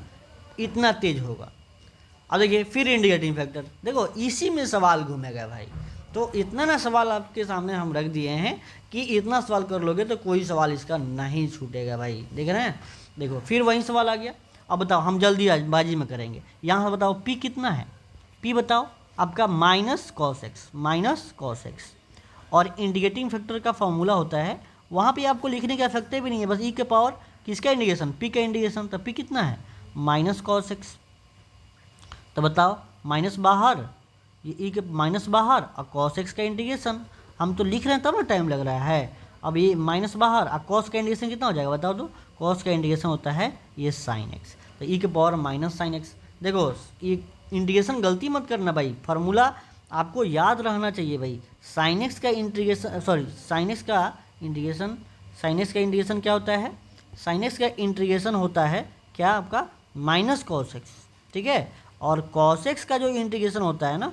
इतना तेज होगा। अब देखिए फिर इंडिकेटिंग फैक्टर, देखो इसी में सवाल घूमेगा भाई। तो इतना ना सवाल आपके सामने हम रख दिए हैं कि इतना सवाल कर लोगे तो कोई सवाल इसका नहीं छूटेगा भाई। देख रहे हैं, देखो फिर वही सवाल आ गया। अब बताओ हम जल्दी बाजी में करेंगे, यहाँ बताओ पी कितना है, पी बताओ आपका माइनस कॉस एक्स, और इंडिकेटिंग फैक्टर का फॉर्मूला होता है, वहाँ पे आपको लिखने की आवश्यकता भी नहीं है, बस ई के पावर किसका इंडिकेशन, पी का इंडिकेशन। तो पी कितना है माइनस कॉस एक्स। तो बताओ माइनस बाहर, ये ई के माइनस बाहर और कॉस एक्स का इंटीग्रेशन, हम तो लिख रहे हैं तब ना टाइम लग रहा है। अब ये माइनस बाहर और कॉस का इंटीग्रेशन कितना हो जाएगा बताओ, तो कॉस का इंटीग्रेशन होता है ये साइन एक्स, तो ई के पावर माइनस साइन एक्स। देखो ये इंटीग्रेशन गलती मत करना भाई, फार्मूला आपको याद रहना चाहिए भाई। साइन एक्स का इंटीग्रेशन, सॉरी साइन एक्स का इंटीग्रेशन, साइन एक्स का इंटीग्रेशन क्या होता है, साइन एक्स का इंटीग्रेशन होता है क्या आपका माइनस कॉस एक्स, ठीक है। और कॉस एक्स का जो इंटीग्रेशन होता है ना,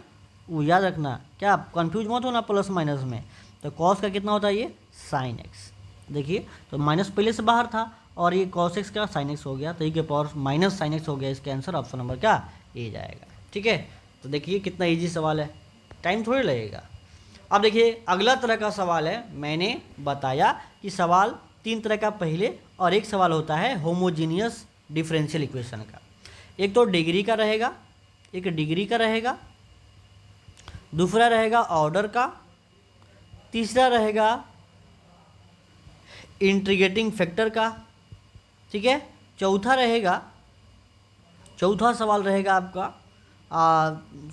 वो याद रखना, क्या आप कन्फ्यूज मत होना प्लस माइनस में। तो कॉस का कितना होता है ये साइन एक्स, देखिए तो माइनस पहले से बाहर था और ये कॉस एक्स का साइन एक्स हो गया, तो ये के पावर माइनस साइन एक्स हो गया, इसका आंसर ऑप्शन नंबर क्या ए जाएगा, ठीक है। तो देखिए कितना इजी सवाल है, टाइम थोड़ी लगेगा। अब देखिए अगला तरह का सवाल है, मैंने बताया कि सवाल तीन तरह का पहले, और एक सवाल होता है होमोजीनियस डिफरेंशियल इक्वेशन का। एक तो डिग्री का रहेगा, एक डिग्री का रहेगा, दूसरा रहेगा ऑर्डर का, तीसरा रहेगा इंटीग्रेटिंग फैक्टर का, ठीक है। चौथा सवाल रहेगा आपका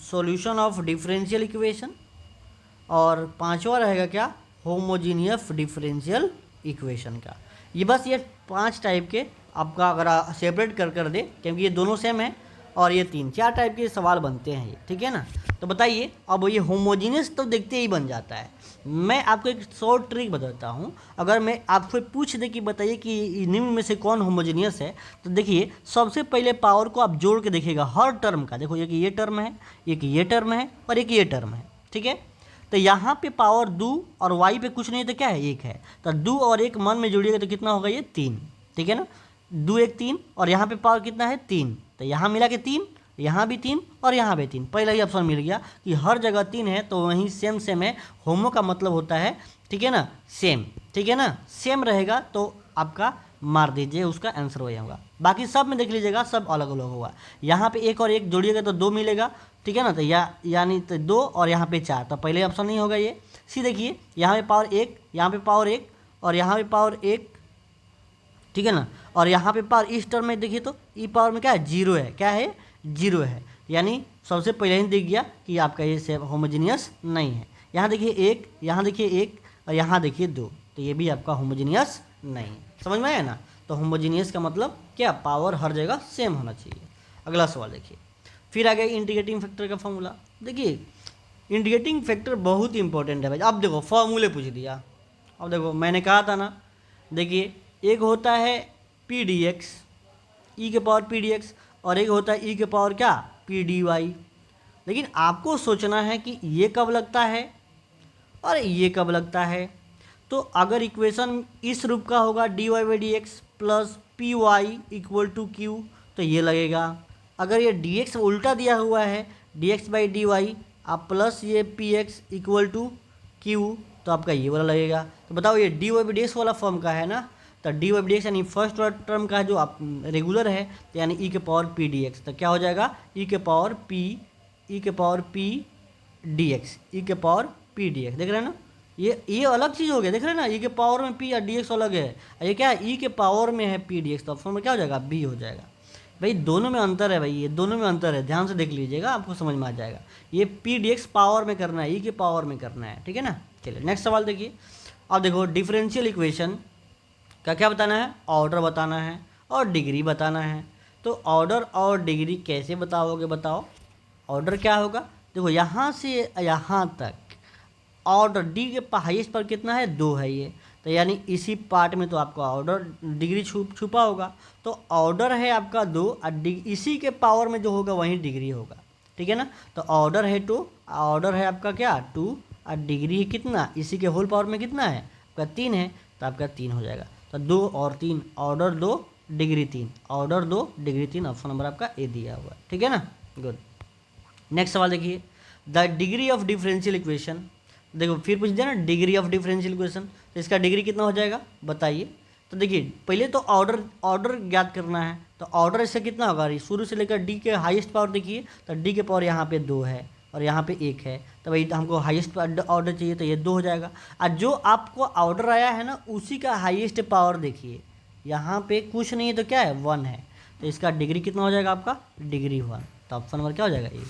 सॉल्यूशन ऑफ डिफरेंशियल इक्वेशन, और पांचवा रहेगा क्या होमोजीनियस डिफरेंशियल इक्वेशन का। ये बस ये 5 टाइप के आपका अगर सेपरेट कर दे, क्योंकि ये दोनों सेम है, और ये 3-4 टाइप के सवाल बनते हैं ये, ठीक है ना। तो बताइए अब ये होमोजीनियस तो देखते ही बन जाता है। मैं आपको एक शॉर्ट ट्रिक बताता हूँ, अगर मैं आपसे पूछ दे कि बताइए कि निम्न में से कौन होमोजीनियस है, तो देखिए सबसे पहले पावर को आप जोड़ के देखिएगा हर टर्म का। देखो एक ये टर्म है, एक ये टर्म है, और एक ये टर्म है, ठीक है। तो यहाँ पे पावर 2 और वाई पे कुछ नहीं है तो क्या है 1 है, तो 2 और 1 मन में जोड़िएगा तो कितना होगा ये 3, ठीक है ना। 2 1 3, और यहाँ पे पावर कितना है 3, तो यहाँ मिला के 3, यहाँ भी 3 और यहाँ भी 3। पहला ही ऑप्शन मिल गया कि हर जगह 3 है, तो वहीं सेम है। होमो का मतलब होता है, ठीक है ना, सेम, ठीक है ना, सेम रहेगा तो आपका मार दीजिए, उसका आंसर हो जाएगा। बाकी सब में देख लीजिएगा सब अलग अलग होगा। यहाँ पे 1 और 1 जोड़िएगा तो 2 मिलेगा, ठीक है ना, तो यानी तो 2 और यहाँ पे 4, तो पहले ऑप्शन नहीं होगा ये। सी देखिए यहाँ पे पावर 1, यहाँ पे पावर 1 और यहाँ पे पावर 1, ठीक है ना, और यहाँ पे पावर इस टर्म में देखिए तो ई पावर में क्या है 0 है, क्या है 0 है, यानी सबसे पहले ही दिख गया कि आपका ये सेम होमोजीनियस नहीं है। यहाँ देखिए 1, यहाँ देखिए 1 और यहाँ देखिए 2, तो ये भी आपका होमोजीनियस नहीं है। समझ में आया ना। तो होमोजीनियस का मतलब क्या, पावर हर जगह सेम होना चाहिए। अगला सवाल देखिए, फिर आ गया इंटीग्रेटिंग फैक्टर का फॉर्मूला। देखिए इंटीग्रेटिंग फैक्टर बहुत इंपॉर्टेंट है भाई। अब देखो फॉर्मूले पूछ दिया, अब देखो मैंने कहा था ना, देखिए एक होता है पी डी एक्स, ई के पावर पी डी एक्स, और एक होता है ई के पावर क्या पी डी वाई। लेकिन आपको सोचना है कि ये कब लगता है और ये कब लगता है। तो अगर इक्वेशन इस रूप का होगा dy/dx plus p y equal to q, तो ये लगेगा। अगर ये डी एक्स उल्टा दिया हुआ है d x by d y आप प्लस ये p x equal to q, तो आपका ये वाला लगेगा। तो बताओ ये d y by d x वाला फॉर्म का है ना, तो d y by d x यानी फर्स्ट टर्म का जो आप रेगुलर है, तो यानी ई के पावर पी डी एक्स, तो क्या हो जाएगा ई के पावर पी डी एक्स, ई के पावर पी डी एक्स। देख रहे हैं ना, ये अलग चीज़ हो गया, देख रहे हैं ना, ई के पावर में पी और डी एक्स अलग है, ये क्या है ई के पावर में है पी डी एक्स, तो ऑप्शन में क्या हो जाएगा बी हो जाएगा। भाई दोनों में अंतर है, भाई ये दोनों में अंतर है, ध्यान से देख लीजिएगा आपको समझ में आ जाएगा। ये पी डी एक्स पावर में करना है, ई के पावर में करना है, ठीक है ना। चलिए नेक्स्ट सवाल देखिए। अब देखो डिफरेंशियल इक्वेशन का क्या बताना है, ऑर्डर बताना है और डिग्री बताना है। तो ऑर्डर और डिग्री कैसे बताओगे, बताओ। ऑर्डर क्या होगा, देखो यहाँ से यहाँ तक ऑर्डर डी के हाईएस्ट पर कितना है 2 है ये, तो यानी इसी पार्ट में तो आपका ऑर्डर डिग्री छुपा होगा। तो ऑर्डर है आपका 2 और इसी के पावर में जो होगा वही डिग्री होगा, ठीक है ना। तो ऑर्डर है 2, ऑर्डर है आपका क्या 2 और डिग्री है कितना, इसी के होल पावर में कितना है आपका 3 है, तो आपका 3 हो जाएगा। तो 2 और 3 order 2 degree 3, order 2 degree 3, option number आपका ए दिया हुआ है, ठीक है ना। गुड। नेक्स्ट सवाल देखिए, the degree of differential equation. देखो फिर पूछ दिया ना डिग्री ऑफ डिफरेंशियल इक्वेशन, तो इसका डिग्री कितना हो जाएगा बताइए। तो देखिए पहले तो ऑर्डर ज्ञात करना है, तो ऑर्डर इससे कितना होगा, शुरू से लेकर डी के हाईएस्ट पावर देखिए, तो डी के पावर यहाँ पे 2 है और यहाँ पे 1 है, तो भाई हमको हाईएस्ट ऑर्डर चाहिए, तो ये 2 हो जाएगा। और जो आपको ऑर्डर आया है ना उसी का हाईएस्ट पावर देखिए, यहाँ पे कुछ नहीं है तो क्या है 1 है, तो इसका डिग्री कितना हो जाएगा आपका डिग्री 1, तो ऑप्शन नंबर क्या हो जाएगा ये।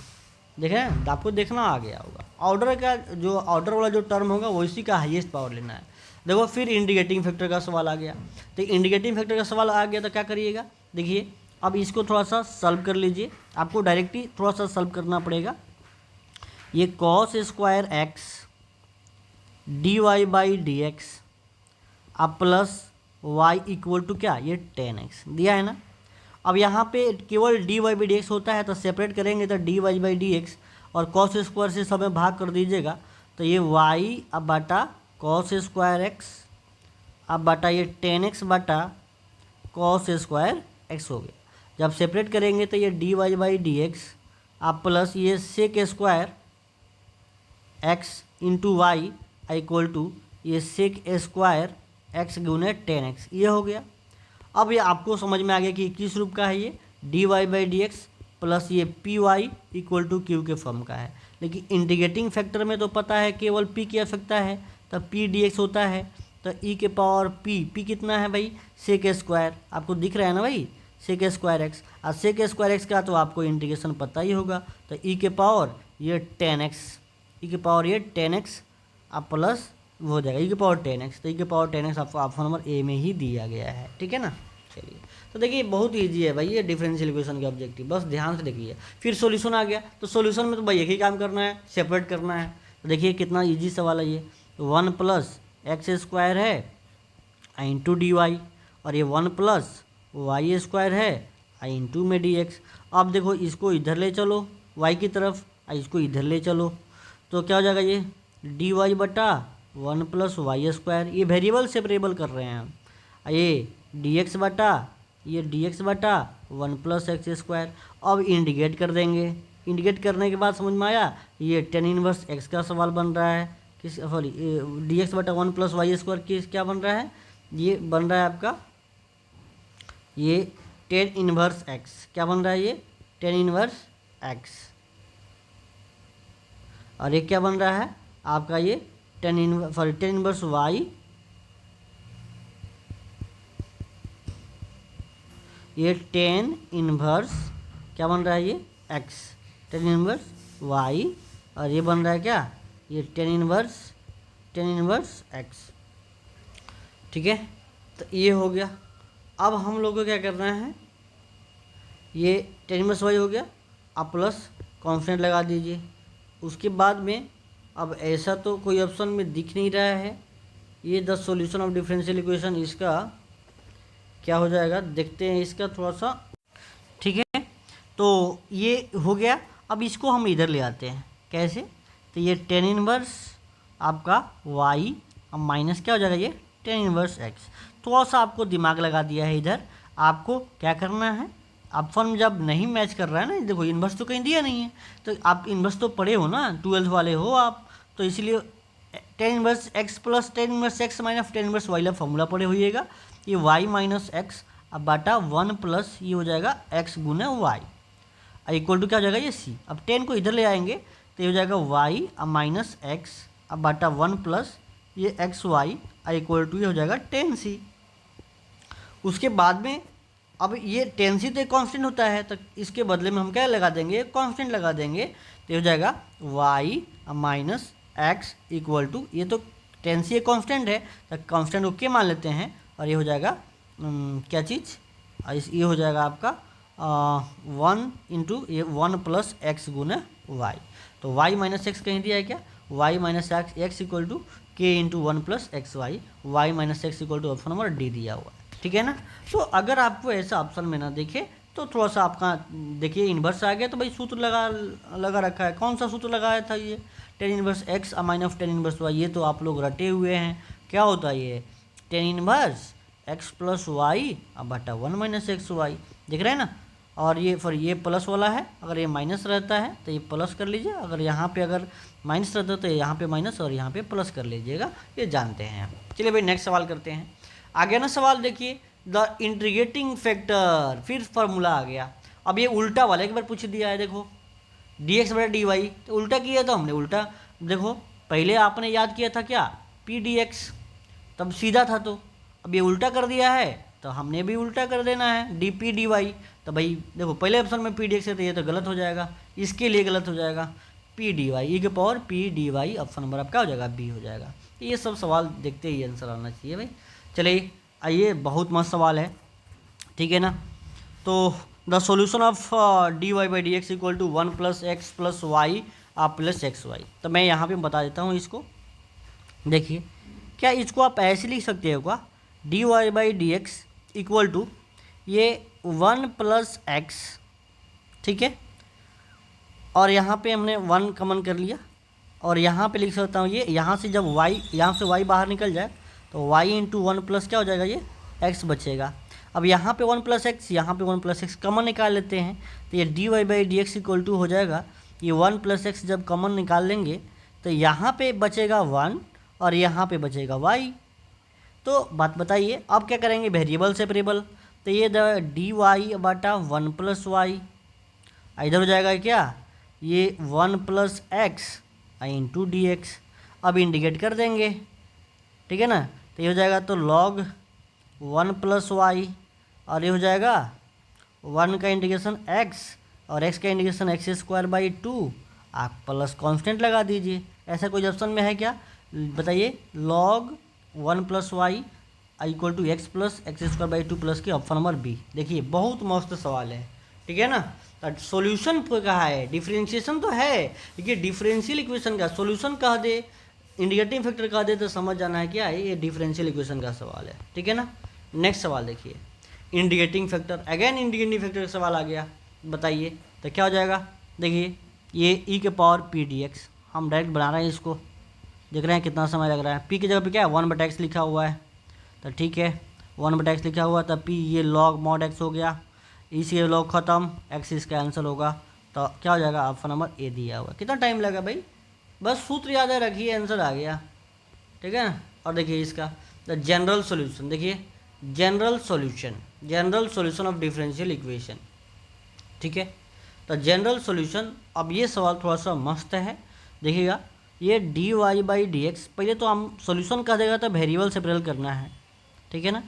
देखें आपको देखना आ गया होगा, ऑर्डर का जो ऑर्डर वाला जो टर्म होगा वो इसी का हाईएस्ट पावर लेना है। देखो फिर इंडिकेटिंग फैक्टर का सवाल आ गया, तो इंडिकेटिंग फैक्टर का सवाल आ गया तो क्या करिएगा, देखिए अब इसको थोड़ा सा सॉल्व कर लीजिए, आपको डायरेक्टली थोड़ा सा सॉल्व करना पड़ेगा। ये cos square x d y by d x अब प्लस वाई इक्वल टू क्या, ये 10x दिया है ना। अब यहाँ पे केवल d y by d x होता है, तो सेपरेट करेंगे तो d y by d x और कॉस स्क्वायर से सब में भाग कर दीजिएगा, तो ये वाई अब बटा कॉस स्क्वायर एक्स अब बटा ये 10x बटा कॉस स्क्वायर एक्स हो गया। जब सेपरेट करेंगे तो ये d y by d x अब प्लस ये sec square x into y equal to ये सेक स्क्वायर एक्स गुने 10x, ये हो गया। अब ये आपको समझ में आ गया कि किस रूप का है, ये d y by d x plus ये p y equal to q के फॉर्म का है। लेकिन इंटीग्रेटिंग फैक्टर में तो पता है केवल पी की आवश्यकता है, तो पी डी एक्स होता है, तो ई के पावर पी कितना है भाई सेक स्क्वायर, आपको दिख रहा है ना भाई सेक स्क्वायर एक्स, और सेक स्क्वायर एक्स का तो आपको इंटीग्रेशन पता ही होगा, तो ई के पावर ये 10x, ई के पावर ये 10x अब प्लस वो हो जाएगा ई के पावर 10x, तो ई के पावर 10x आपको ऑप्शन नंबर ए में ही दिया गया है, ठीक है ना। चलिए तो देखिए बहुत इजी है भाई ये डिफरेंशियल इक्वेशन के ऑब्जेक्टिव, बस ध्यान से देखिए। फिर सॉल्यूशन आ गया, तो सॉल्यूशन में तो भाई एक ही काम करना है, सेपरेट करना है। तो देखिए कितना इजी सवाल है ये, 1 प्लस एक्स स्क्वायर है इंटू डी वाई और ये 1 प्लस वाई स्क्वायर है इंटू में डी एक्स। अब देखो इसको इधर ले चलो वाई की तरफ, इसको इधर ले चलो, तो क्या हो जाएगा ये डी वाई बटा 1 प्लस वाई स्क्वायर, ये वेरिएबल सेपरेबल कर रहे हैं हम, ये डी एक्स बटा ये डी एक्स बटा 1 प्लस एक्स स्क्वायर। अब इंडिकेट कर देंगे, इंडिकेट करने के बाद समझ में आया ये टेन इनवर्स एक्स का सवाल बन रहा है, किस सॉरी डी एक्स बटा 1 प्लस वाई स्क्वायर किस क्या बन रहा है, ये बन रहा है आपका ये टेन इनवर्स एक्स, क्या बन रहा है ये टेन इनवर्स एक्स, और ये क्या बन रहा है आपका ये टेन इनवर्स वाई, ये टेन इनवर्स क्या बन रहा है ये एक्स, टेन इनवर्स वाई, और ये बन रहा है क्या ये टेन इनवर्स एक्स, ठीक है। तो ये हो गया। अब हम लोग को क्या करना है, ये टेन इनवर्स वाई हो गया, आप प्लस कॉन्स्टेंट लगा दीजिए। उसके बाद में अब ऐसा तो कोई ऑप्शन में दिख नहीं रहा है, ये the solution of differential equation, इसका क्या हो जाएगा देखते हैं इसका थोड़ा सा, ठीक है। तो ये हो गया, अब इसको हम इधर ले आते हैं, कैसे, तो ये टेन इनवर्स आपका वाई अब माइनस क्या हो जाएगा ये टेन इनवर्स एक्स। थोड़ा सा आपको दिमाग लगा दिया है इधर, आपको क्या करना है ऑप्शन में जब नहीं मैच कर रहा है ना, देखो इन्वर्स तो कहीं दिया नहीं है, तो आप इन्वर्स तो पढ़े हो ना, 12th वाले हो आप, तो इसलिए tan inverse x plus tan inverse x minus tan inverse y का फॉर्मूला पढ़े होइएगा। ये वाई माइनस एक्स अब बाटा 1 प्लस ये हो जाएगा एक्स गुना वाई इक्वल टू क्या हो जाएगा ये सी। अब 10 को इधर ले आएंगे तो ये हो जाएगा वाई अब माइनस एक्स अब बाटा 1 प्लस ये एक्स वाई इक्वल टू ये हो जाएगा 10c। उसके बाद में अब ये 10c तो एक कांस्टेंट होता है, तो इसके बदले में हम क्या लगा देंगे, कांस्टेंट लगा देंगे, तो ये हो जाएगा y minus x equal to, ये तो 10c एक कांस्टेंट है तो कांस्टेंट को के मान लेते हैं, और ये हो जाएगा क्या चीज़, ये हो जाएगा आपका 1 इंटू ये 1 प्लस एक्स गुना वाई। तो वाई माइनस एक्स कहीं दिया है क्या, y minus x equal to k into 1 plus x y minus x equal to option number D दिया हुआ है, ठीक है ना। तो अगर आपको ऐसा ऑप्शन में ना देखे तो थोड़ा सा आपका देखिए इन्वर्स आ गया, तो भाई सूत्र लगा रखा है, कौन सा सूत्र लगाया था ये, tan inverse x minus tan inverse y, ये तो आप लोग रटे हुए हैं। क्या होता है ये, tan inverse x plus y अब बटा 1 माइनस एक्स वाई, दिख रहा है ना। और ये फिर ये प्लस वाला है, अगर ये माइनस रहता है तो ये प्लस कर लीजिए, अगर यहाँ पे अगर माइनस रहता है तो यहाँ पे माइनस और यहाँ पे प्लस कर लीजिएगा, ये जानते हैं आप। चलिए भाई नेक्स्ट सवाल करते हैं। आगे ना सवाल देखिए, द इंटीग्रेटिंग फैक्टर, फिर फार्मूला आ गया। अब ये उल्टा वाला एक बार पूछ दिया है, देखो डी एक्स बटा डी वाई, तो उल्टा किया था हमने, उल्टा देखो पहले आपने याद किया था क्या, पी डी एक्स, तब सीधा था, तो अब ये उल्टा कर दिया है तो हमने भी उल्टा कर देना है, डी पी डी वाई। तो भाई देखो पहले ऑप्शन में पी डी एक्स है तो ये तो गलत हो जाएगा, इसके लिए गलत हो जाएगा, पी डी वाई ई के power P D why option number आपका हो जाएगा बी हो जाएगा। तो ये सब सवाल देखते ही आंसर आना चाहिए भाई। चलिए आइए, बहुत मस्त सवाल है, ठीक है ना। तो the solution of d y by d x equal to 1 plus x plus y plus x y. तो मैं यहाँ पे बता देता हूँ इसको, देखिए क्या इसको आप ऐसे लिख सकते हो क्या, d y by d x equal to ये 1 प्लस एक्स, ठीक है, और यहाँ पे हमने 1 कॉमन कर लिया, और यहाँ पे लिख सकता हूँ ये, यहाँ से जब y, यहाँ से y बाहर निकल जाए तो y इंटू 1 प्लस क्या हो जाएगा, ये x बचेगा। अब यहाँ पे 1 प्लस एक्स, यहाँ पे 1 प्लस एक्स कॉमन निकाल लेते हैं, तो ये d y by d x equal to हो जाएगा, ये 1 प्लस एक्स जब कॉमन निकाल लेंगे तो यहाँ पे बचेगा 1 और यहाँ पे बचेगा y। तो बात बताइए अब क्या करेंगे, वेरिएबल सेपरेबल, तो ये डी वाई बटा 1 प्लस वाई, इधर हो जाएगा क्या, ये 1 plus x into D x. अब इंडिकेट कर देंगे, ठीक है ना, तो ये हो जाएगा तो लॉग 1 प्लस वाई, और ये हो जाएगा 1 का इंटीग्रेशन x और x का इंटीग्रेशन एक्स स्क्वायर बाई 2, आप प्लस कांस्टेंट लगा दीजिए। ऐसा कोई ऑप्शन में है क्या, बताइए, log 1 plus y equal to x plus x square by 2 plus के ऑप्शन नंबर बी। देखिए बहुत मस्त सवाल है, ठीक है ना। सॉल्यूशन कहा है, डिफरेंशिएशन तो है, देखिए डिफरेंशियल इक्वेशन का सॉल्यूशन कह दे, इंडिकेटिंग फैक्टर कह दे, तो समझ जाना है क्या है, ये डिफरेंशियल इक्वेशन का सवाल है, ठीक है ना। नेक्स्ट सवाल देखिए, indicating factor, again indicating factor का सवाल आ गया, बताइए तो क्या हो जाएगा। देखिए ये ई के पावर पी डी एक्स, हम डायरेक्ट बना रहे हैं इसको, देख रहे हैं कितना समय लग रहा है, पी की जगह पे क्या है 1 बटा एक्स लिखा हुआ है, तो ठीक है 1 बटा एक्स लिखा हुआ, तब पी ये लॉग मॉड एक्स हो गया, इसी लॉग ख़त्म, एक्स इसका आंसर होगा, तो क्या हो जाएगा, ऑप्शन नंबर ए दिया हुआ। कितना टाइम लगा भाई, बस सूत्र याद है रखिए, आंसर आ गया, ठीक है ना। और देखिए इसका द जनरल सॉल्यूशन, देखिए general solution of differential equation, ठीक है। तो जनरल सॉल्यूशन, अब ये सवाल थोड़ा सा मस्त है, देखिएगा ये d y by d x, पहले तो हम सॉल्यूशन कह देगा तो वेरिएबल सेपरेट करना है, ठीक है ना।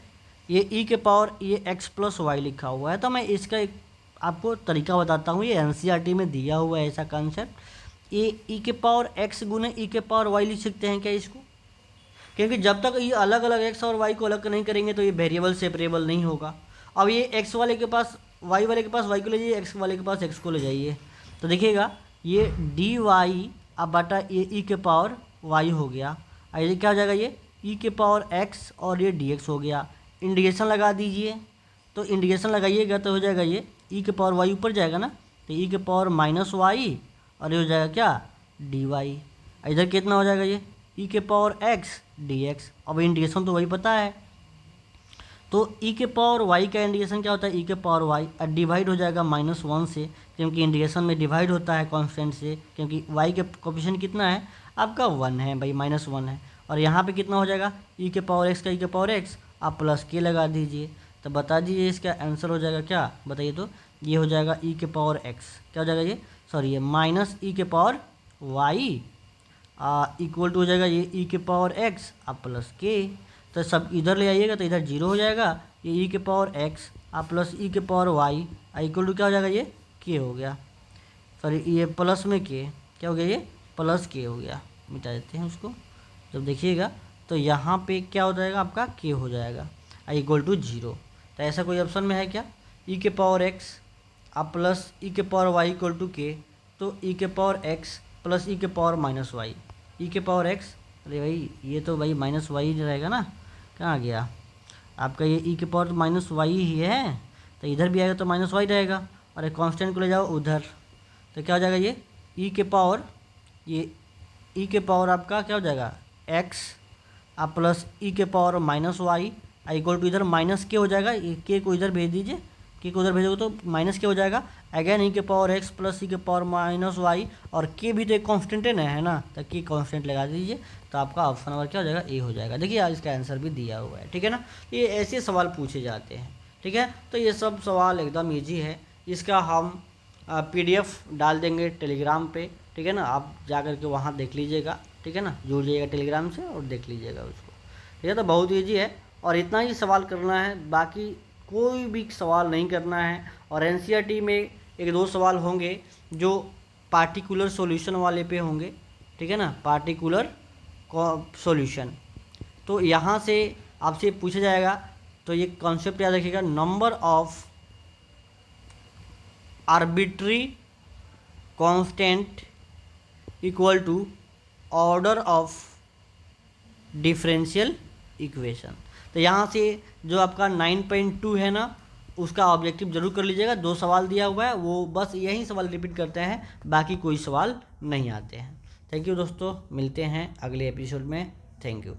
ये ई के पावर ये एक्स प्लस वाई लिखा हुआ है, तो मैं इसका एक आपको तरीका बताता हूँ, ये एनसीईआरटी में दिया हुआ है ऐसा कॉन्सेप्ट। ये ई के पावर एक्स गुने ई के पावर वाई लिख सकते हैं क्या इसको, क्योंकि जब तक ये अलग अलग एक्स और वाई को अलग नहीं करेंगे तो ये वेरिएबल सेपरेबल नहीं होगा। अब ये एक्स वाले के पास वाई वाले के पास वाई को ले जाइए, एक्स वाले के पास एक्स को ले जाइए, तो देखिएगा ये डी वाई अब बटा ये ई के पावर वाई हो गया, ये क्या हो जाएगा, ये ई के पावर एक्स और ये डी एक्स हो गया। इंडिकेशन लगा दीजिए, तो इंडिकेशन लगाइएगा तो हो जाएगा ये ई के पावर वाई ऊपर जाएगा ना, तो ई के पावर माइनस वाई और ये हो जाएगा क्या, डी वाई। इधर कितना हो जाएगा, ये ई के पावर एक्स डी एक्स। अब इंडिकेशन तो वही पता है, तो ई के पावर वाई का इंडिकेशन क्या होता है, ई के पावर वाई डिवाइड हो जाएगा -1 से, क्योंकि इंडिकेशन में डिवाइड होता है कांस्टेंट से, क्योंकि वाई के कोफिशिएंट कितना है आपका 1 है भाई, -1 है। और यहाँ पे कितना हो जाएगा ई के पावर एक्स का ई के पावर एक्स, आप प्लस के लगा दीजिए, तो बता दीजिए इसका आंसर हो जाएगा क्या, बताइए तो। ये हो जाएगा ई के पावर एक्स, क्या हो जाएगा ये, सॉरी ये माइनस ई के पावर वाई इक्वल टू हो जाएगा ये ई के पावर एक्स आप प्लस के। तो सब इधर ले आइएगा तो इधर 0 हो जाएगा, ये ई के पावर एक्स आप प्लस ई के पावर वाई इक्वल टू क्या हो जाएगा, ये के हो गया, सॉरी ये प्लस में के क्या हो गया, ये प्लस के हो गया। मिटा देते हैं उसको, जब देखिएगा तो यहाँ पे क्या हो जाएगा आपका के हो जाएगा इक्वल टू 0। तो ऐसा कोई ऑप्शन में है क्या, ई के पावर एक्स आप प्लस ई के पावर वाई इक्वल टू के, तो ई के पावर एक्स प्लस ई के पावर माइनस वाई, ई के पावर एक्स, अरे भाई ये तो भाई माइनस वाई रहेगा ना, कहाँ गया आपका ये ई के पावर माइनस वाई ही है, तो इधर भी आएगा तो माइनस वाई रहेगा, और एक कांस्टेंट को ले जाओ उधर, तो क्या हो जाएगा ये ई के पावर, ये ई के पावर आपका क्या हो जाएगा एक्स आप प्लस ई के power minus y equal to इधर माइनस के हो जाएगा, ये के को इधर भेज दीजिए, के को उधर भेजोगे तो माइनस के हो जाएगा, अगेन ई के पावर एक्स प्लस ई के पावर माइनस वाई, और के भी तो एक कांस्टेंट है ना, तो के कांस्टेंट लगा दीजिए, तो आपका ऑप्शन नंबर क्या हो जाएगा ए हो जाएगा। देखिए इसका आंसर भी दिया हुआ है, ठीक है ना। ये ऐसे सवाल पूछे जाते हैं, ठीक है। तो ये सब सवाल एकदम ईजी है, इसका हम PDF डाल देंगे टेलीग्राम पे, ठीक है ना, आप जा कर के वहाँ देख लीजिएगा, ठीक है ना, जुड़ जाइएगा टेलीग्राम से और देख लीजिएगा उसको, ठीक है। तो बहुत ईजी है और इतना ही सवाल करना है, बाकी कोई भी सवाल नहीं करना है। और NCERT में 1-2 सवाल होंगे जो पार्टिकुलर सॉल्यूशन वाले पे होंगे, ठीक है ना, पार्टिकुलर सॉल्यूशन, तो यहाँ से आपसे पूछा जाएगा, तो ये कॉन्सेप्ट याद रखिएगा, number of arbitrary constant equal to order of differential equation. तो यहाँ से जो आपका 9.2 है ना, उसका ऑब्जेक्टिव जरूर कर लीजिएगा, 2 सवाल दिया हुआ है, वो बस यही सवाल रिपीट करते हैं, बाकी कोई सवाल नहीं आते हैं। थैंक यू दोस्तों, मिलते हैं अगले एपिसोड में, थैंक यू।